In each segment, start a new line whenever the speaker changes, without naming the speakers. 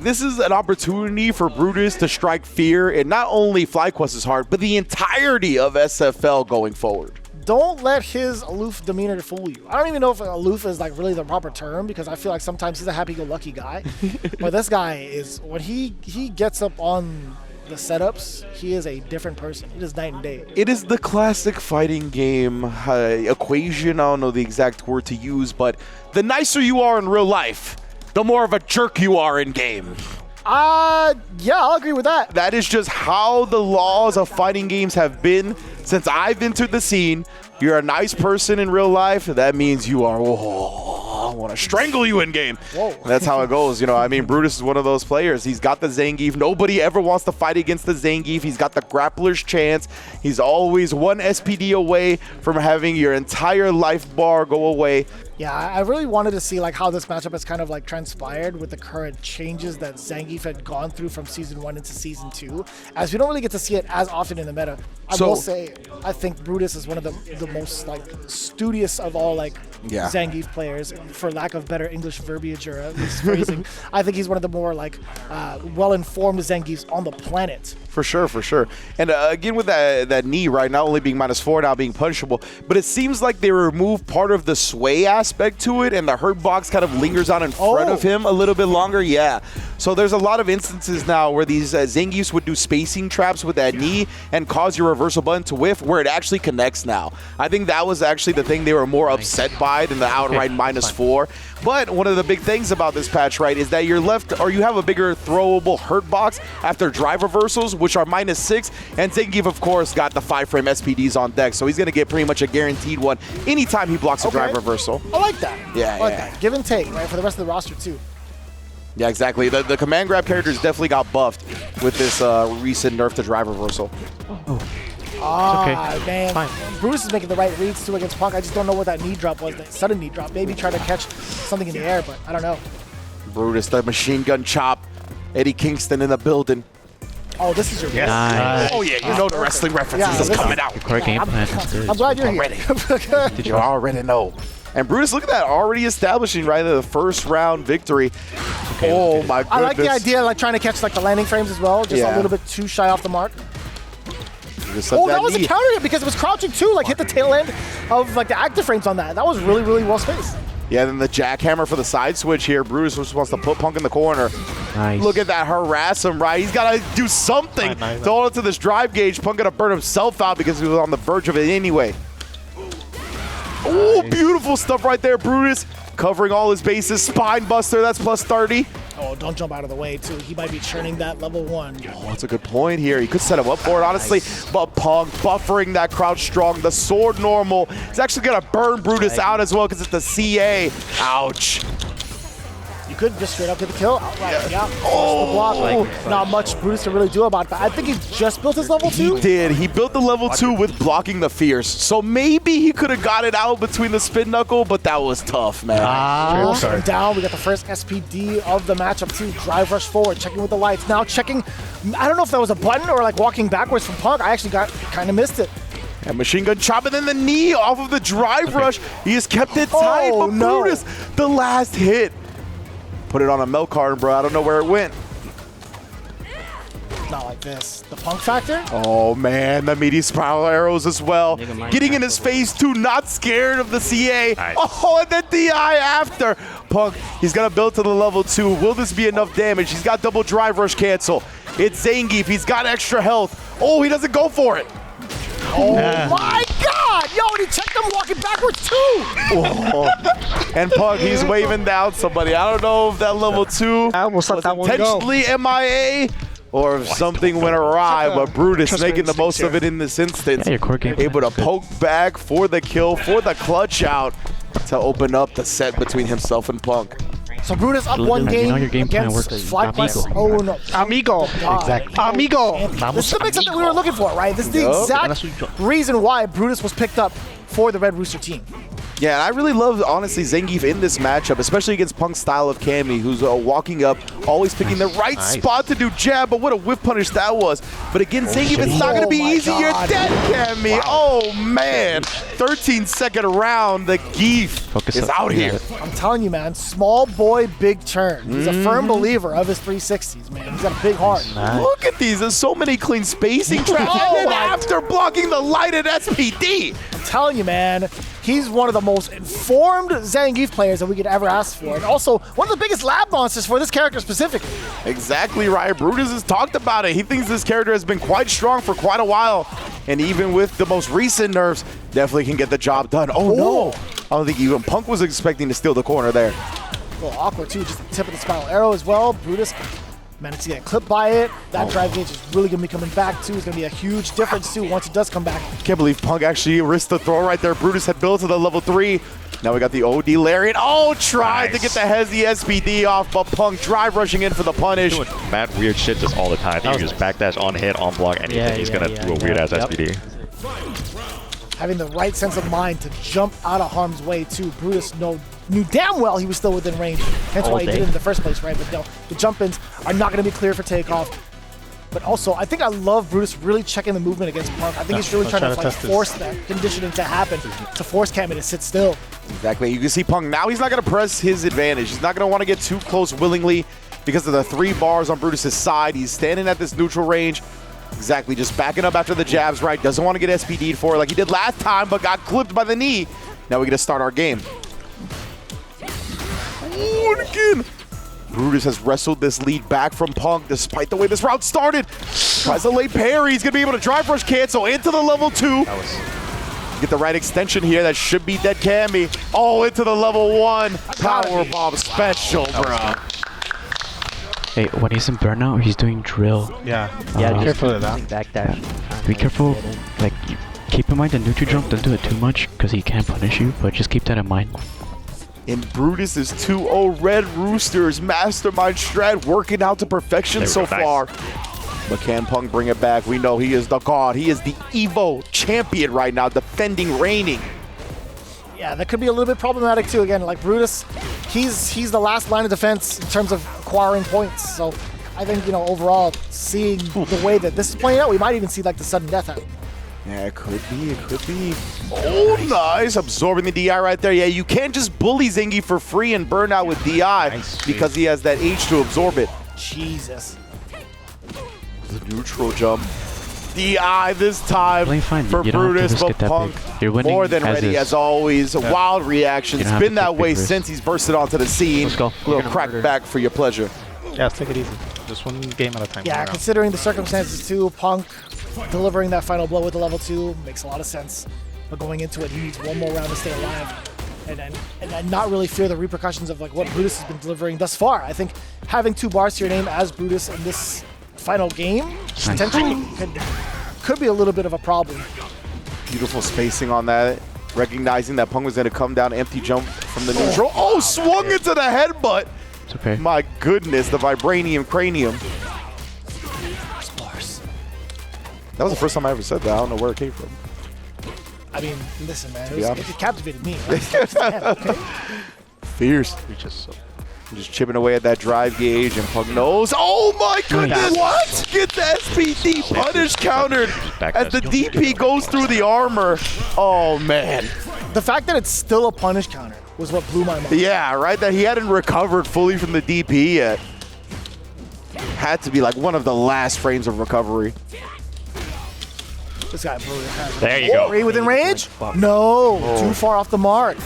this is an opportunity for Brutus to strike fear in not only FlyQuest's heart, but the entirety of SFL going forward.
Don't let his aloof demeanor fool you. I don't even know if aloof is like really the proper term, because I feel like sometimes he's a happy-go-lucky guy. But this guy is, when he gets up on the setups, he is a different person. It is night and day.
It is the classic fighting game equation. I don't know the exact word to use, but the nicer you are in real life, the more of a jerk you are in game.
Yeah, I'll agree with that.
That is just how the laws of fighting games have been since I've entered the scene. You're a nice person in real life, that means you are, I want to strangle you in game.
Whoa.
That's how it goes. You know, I mean, Brutus is one of those players. He's got the Zangief. Nobody ever wants to fight against the Zangief. He's got the grappler's chance. He's always one SPD away from having your entire life bar go away.
Yeah, I really wanted to see like how this matchup has kind of like transpired with the current changes that Zangief had gone through from Season 1 into Season 2, as we don't really get to see it as often in the meta. I will say, I think Brutus is one of the most like studious of all like Zangief players, for lack of better English verbiage or at least phrasing. I think he's one of the more like well-informed Zangiefs on the planet.
For sure, for sure. And again, with that knee, right, not only being -4, now being punishable, but it seems like they removed part of the sway aspect to it, and the hurt box kind of lingers on in front of him a little bit longer. Yeah. So there's a lot of instances now where these Zangiefs would do spacing traps with that knee and cause your reversal button to whiff, where it actually connects now. I think that was actually the thing they were more upset by than the outright -4. But one of the big things about this patch, right, is that you're left, or you have a bigger throwable hurt box after drive reversals, which are -6. And Zangief, of course, got the 5-frame SPDs on deck, so he's going to get pretty much a guaranteed one anytime he blocks a drive reversal.
I like that.
Yeah,
I like that. Give and take, right, for the rest of the roster, too.
Yeah, exactly. The command grab characters definitely got buffed with this recent nerf to drive reversal.
Man. Brutus is making the right reads, too, against Punk. I just don't know what that knee drop was, that sudden knee drop. Maybe try to catch something in the air, but I don't know.
Brutus, the machine gun chop. Eddie Kingston in the building.
Oh, this is your
Nice.
Oh, yeah, you know the wrestling references is coming out.
Core game plan.
I'm glad you're here.
Did you already know? And Brutus, look at that, already establishing right the first round victory. Oh my goodness.
I like the idea, like trying to catch like the landing frames as well, just a little bit too shy off the mark. Oh, that was a counter hit because it was crouching too, like hit the tail end of like the active frames on that. That was really, really well spaced.
Yeah, then the jackhammer for the side switch here. Brutus just wants to put Punk in the corner.
Nice.
Look at that, harass him, right? He's got to do something to hold on to this drive gauge. Punk going to burn himself out because he was on the verge of it anyway. Oh, beautiful stuff right there, Brutus. Covering all his bases. Spine buster, that's +30.
Oh, don't jump out of the way, too. He might be churning that level 1.
Oh, that's a good point here. He could set him up for it, honestly. But Punk buffering that crouch strong. The sword normal. He's actually going to burn Brutus out as well because it's the CA. Ouch.
You could just straight up get the kill outright. Yeah. Oh, the block. Not much Brutus to really do about that. I think he just built his level 2.
He did. He built the level 2 with blocking the fierce. So maybe he could have got it out between the spin knuckle, but that was tough, man.
Down. We got the first SPD of the matchup too. Drive rush forward, checking with the lights. Now checking. I don't know if that was a button or like walking backwards from Punk. I actually kind of missed it.
And machine gun chop, and then the knee off of the drive rush. He has kept it tight, but Brutus, the last hit. Put it on a milk carton, bro. I don't know where it went.
Not like this. The Punk factor?
Oh, man. The meaty spiral arrows as well. Getting in his face, too. Not scared of the CA. Nice. Oh, and then DI after. Punk, he's going to build to the level 2. Will this be enough damage? He's got double drive rush cancel. It's Zangief. He's got extra health. Oh, he doesn't go for it.
Oh, my God. Yo, and he checked him walking backwards, too.
Oh. And Punk, he's waving down somebody. I don't know if that level 2 was intentionally MIA or if something went awry, but Brutus making the most of it in this instance.
Yeah, core game
able to poke back for the kill, for the clutch out to open up the set between himself and Punk.
So Brutus up one game,
you know your game plan
against
works.
FlyQuest. Oh no,
Amigo.
Exactly.
Amigo.
This is the mix-up that we were looking for, right? This is the exact reason why Brutus was picked up for the Red Rooster team.
Yeah, and I really love, honestly, Zangief in this matchup, especially against Punk's style of Cammy, who's walking up, always picking the right spot to do jab, but what a whip punish that was. But again, Zangief, it's not going to be easy. You're dead, Cammy. Wow. Oh, man. 13-second round. The Geef is out here.
I'm telling you, man, small boy, big turn. He's a firm believer of his 360s, man. He's got a big heart.
Nice. Look at these. There's so many clean spacing traps. And then after blocking the lighted SPD.
I'm telling you, man. He's one of the most informed Zangief players that we could ever ask for. And also, one of the biggest lab monsters for this character specifically.
Exactly right. Brutus has talked about it. He thinks this character has been quite strong for quite a while. And even with the most recent nerfs, definitely can get the job done. Oh, no. I don't think even Punk was expecting to steal the corner there.
A little awkward, too. Just the tip of the spiral arrow as well. Brutus managed to get clipped by it. That drive gauge is really going to be coming back, too. It's going to be a huge difference, too, once it does come back.
Can't believe Punk actually risked the throw right there. Brutus had built to the level 3. Now we got the OD Lariat. Oh, tried to get the Hezzy SPD off, but Punk drive rushing in for the punish.
Doing mad weird shit just all the time. You just backdash on hit, on block, anything. He's going to do a weird-ass SPD.
Having the right sense of mind to jump out of harm's way, too. Brutus knew damn well he was still within range. Hence why he did it in the first place, right? But no, the jump-ins are not going to be clear for takeoff. But also, I think I love Brutus really checking the movement against Punk. I think he's really trying to force that conditioning to happen, to force Cammy to sit still.
Exactly. You can see Punk now, he's not going to press his advantage. He's not going to want to get too close willingly because of the 3 bars on Brutus's side. He's standing at this neutral range. Exactly, just backing up after the jabs, right? Doesn't want to get SPD'd for it like he did last time, but got clipped by the knee. Now we get to start our game. Ooh, and again. Brutus has wrestled this lead back from Punk despite the way this route started. Tries to lay parry. He's going to be able to drive rush cancel into the level 2. Get the right extension here. That should be dead Cammy. Oh, into the level 1. Power bomb special, bro.
Hey, when he's in burnout, he's doing drill.
Yeah, be careful of that.
Backdash. Be careful. Like, keep in mind the neutral jump. Don't do it too much because he can punish you, but just keep that in mind.
And Brutus is 2-0 Red Roosters mastermind strat working out to perfection so far. But can Punk bring it back? We know he is the god. He is the Evo champion right now, defending, reigning.
Yeah, that could be a little bit problematic too. Again, like Brutus, he's the last line of defense in terms of acquiring points. So I think, overall, seeing the way that this is playing out, we might even see like the sudden death happen.
Yeah, it could be. It could be. Oh, nice. Absorbing the DI right there. Yeah, you can't just bully Zangief for free and burn out with DI because he has that H to absorb it.
Jesus.
The neutral jump. DI this time for Brutus, but Punk more than ready as always. Wild reactions. It's been that way since he's bursted onto the scene.
Let's go.
Little crack back for your pleasure.
Yeah, let's take it easy. Just one game at a time.
Yeah, considering the circumstances too, Punk delivering that final blow with the level 2 makes a lot of sense. But going into it, he needs one more round to stay alive. And not really fear the repercussions of like what Brutus has been delivering thus far. I think having 2 bars to your name as Brutus in this final game potentially could be a little bit of a problem.
Beautiful spacing on that. Recognizing that Punk was going to come down empty jump from the neutral. Oh, swung into the headbutt.
It's okay.
My goodness, the vibranium cranium. That was the first time I ever said that. I don't know where it came from.
I mean, listen, man, it captivated me. Okay?
Fierce. Just chipping away at that drive gauge, and Punk knows. Oh my goodness! What? Get the SPD punish countered as the DP goes through the armor. Oh man.
The fact that it's still a punish counter was what blew my mind.
Yeah, right? That he hadn't recovered fully from the DP yet. Had to be like one of the last frames of recovery.
This guy blew it.
There you go.
Within range? No, too far off the mark.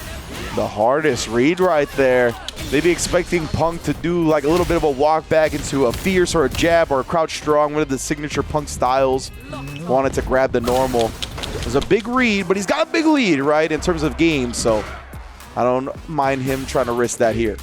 The hardest read right there. Maybe expecting Punk to do like a little bit of a walk back into a fierce or a jab or a crouch strong, one of the signature Punk styles. Wanted to grab the normal. It was a big read, but he's got a big lead, right, in terms of games, so I don't mind him trying to risk that here.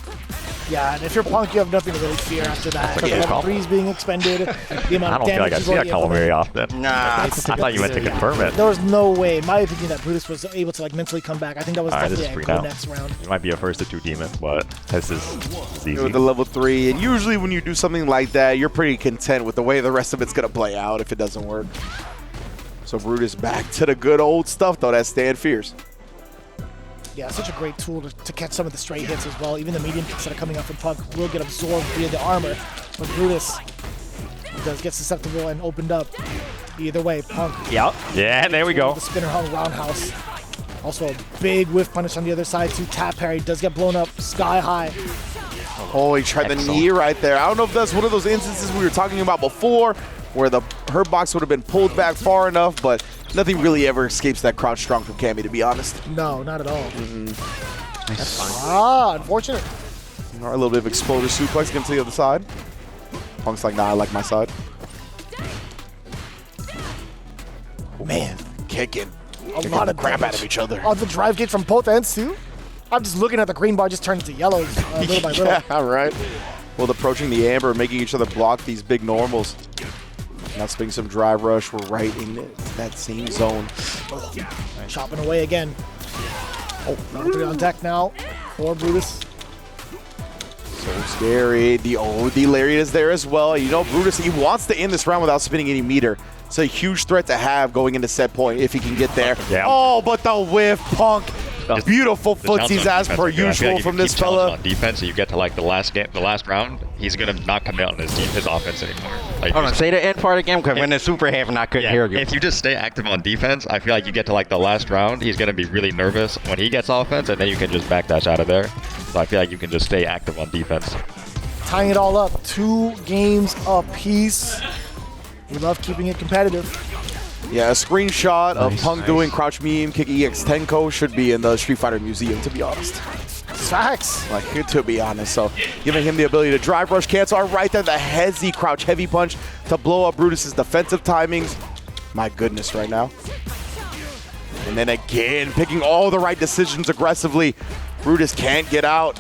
Yeah, and if you're Punk, you have nothing to really fear after that. The level 3's being expended. The amount
I don't feel like I see that call very often.
Nah.
I thought you meant to confirm it.
There was no way, in my opinion, that Brutus was able to like mentally come back. I think that was definitely a good next round.
It might be a first to 2 demon, but this is easy.
With the level 3, and usually when you do something like that, you're pretty content with the way the rest of it's going to play out if it doesn't work. So Brutus back to the good old stuff, though. That stand fierce.
Yeah, such a great tool to catch some of the straight hits as well. Even the medium kicks that are coming up from Punk will get absorbed via the armor. But Brutus does get susceptible and opened up. Either way, Punk.
Yep. Yeah, there we go.
The spinner hung roundhouse. Also a big whiff punish on the other side too. Tap parry does get blown up sky high.
Oh, he tried the knee right there. I don't know if that's one of those instances we were talking about before where the hurt box would have been pulled back far enough, but nothing really ever escapes that crouch strong from Cammy, to be honest.
No, not at all.
Nice.
That's fine. Ah, unfortunate.
All right, a little bit of exploder suplex against the other side. Punk's like, nah, I like my side. Man, kicking
lot
the
of
crap out
damage.
of each other.
Oh, the drive kick from both ends too? I'm just looking at the green bar just turn into yellow little by little.
Yeah, right. Well, approaching the amber, making each other block these big normals. Now spinning some drive rush. We're right in that same zone.
Oh, chopping away again. Oh, number 3 on deck now for Brutus.
So scary. The lariat is there as well. You know, Brutus, he wants to end this round without spinning any meter. It's a huge threat to have going into set point if he can get there.
Yeah.
Oh, but the whiff, Punk. Beautiful footsies as per usual from this fella.
On defense, and you get to like the last round, he's gonna not commit on his offense anymore. Like,
Hold on, say the end part again, because when the super half and I couldn't hear you.
If you just stay active on defense, I feel like you get to like the last round, he's gonna be really nervous when he gets offense, and then you can just backdash out of there. So I feel like you can just stay active on defense.
Tying it all up, 2 games apiece. We love keeping it competitive.
Yeah, a screenshot of Punk
nice.
doing crouch meme kick EX Tenko should be in the Street Fighter Museum, to be honest.
Facts.
Like, to be honest. So, giving him the ability to drive rush cancel. Right there, the hezzy crouch heavy punch to blow up Brutus's defensive timings. My goodness, right now. And then again, picking all the right decisions aggressively. Brutus can't get out.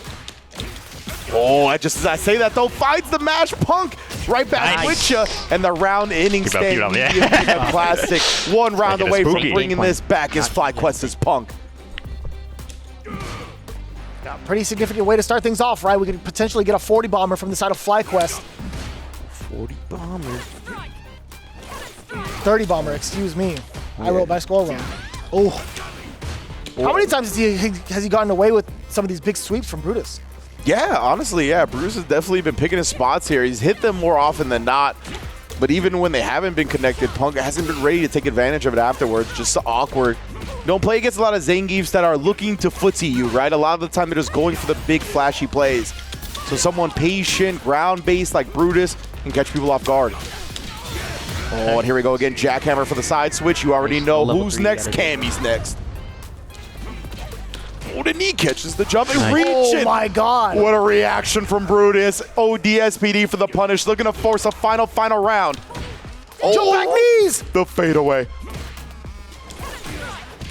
Oh, just as I say that, though, finds the mash. Punk right back with you. And the round inning stay. Classic. 1 round away from bringing this back is FlyQuest's Punk.
Yeah, pretty significant way to start things off, right? We could potentially get a 40 bomber from the side of FlyQuest.
40 bomber.
30 bomber, excuse me. I wrote my score wrong. Oh. How many times has he gotten away with some of these big sweeps from Brutus?
Yeah, honestly, yeah. Brutus has definitely been picking his spots here. He's hit them more often than not. But even when they haven't been connected, Punk hasn't been ready to take advantage of it afterwards. Just so awkward. Don't play against a lot of Zangiefs that are looking to footsie you, right? A lot of the time they're just going for the big flashy plays. So someone patient, ground-based like Brutus can catch people off guard. Oh, and here we go again. Jackhammer for the side switch. You already know who's next. Cammy's next. Oh, the knee catches the jump and reaching.
Oh my God.
What a reaction from Brutus. ODSPD for the punish, looking to force a final round.
Jump back knees.
The fadeaway.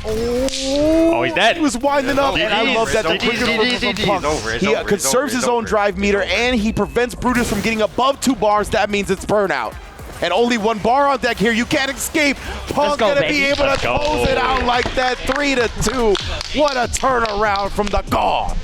Oh, he's dead.
He was winding up, and I love that. The quicker from Punk. He conserves his own drive meter, and he prevents Brutus from getting above 2 bars. That means it's burnout. And only 1 bar on deck here. You can't escape. Punk gonna be able to close it out like that. 3-2. What a turnaround from the God.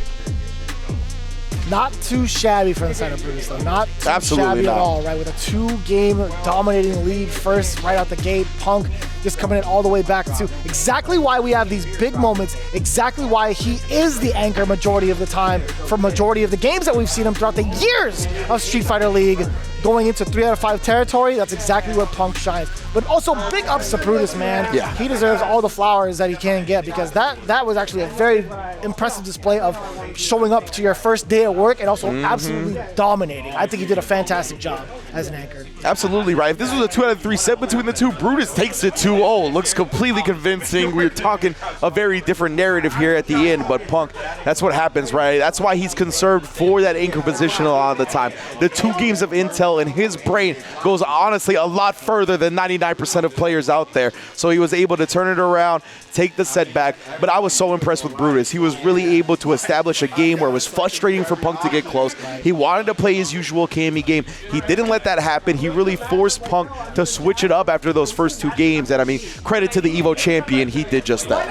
Not too shabby from the side of Brutus, though. Not too shabby at all, right? With a 2-game dominating lead first, right out the gate. Punk just coming in all the way back to exactly why we have these big moments, exactly why he is the anchor majority of the time for majority of the games that we've seen him throughout the years of Street Fighter League. Going into 3 out of 5 territory, that's exactly where Punk shines. But also big ups to Brutus, man.
Yeah.
He deserves all the flowers that he can get, because that was actually a very impressive display of showing up to your first day at work and also absolutely dominating. I think he did a fantastic job as an anchor.
Absolutely right. If this was a 2 out of 3 set between the two, Brutus takes it 2-0. Looks completely convincing. We're talking a very different narrative here at the end, but Punk, that's what happens, right? That's why he's conserved for that anchor position a lot of the time. The 2 games of intel in his brain goes honestly a lot further than 99% of players out there. So he was able to turn it around, take the setback. But I was so impressed with Brutus. He was really able to establish a game where it was frustrating for Punk to get close. He wanted to play his usual Cammy game. He didn't let that happen. He really forced Punk to switch it up after those first 2 games. And I mean, credit to the Evo champion. He did just that.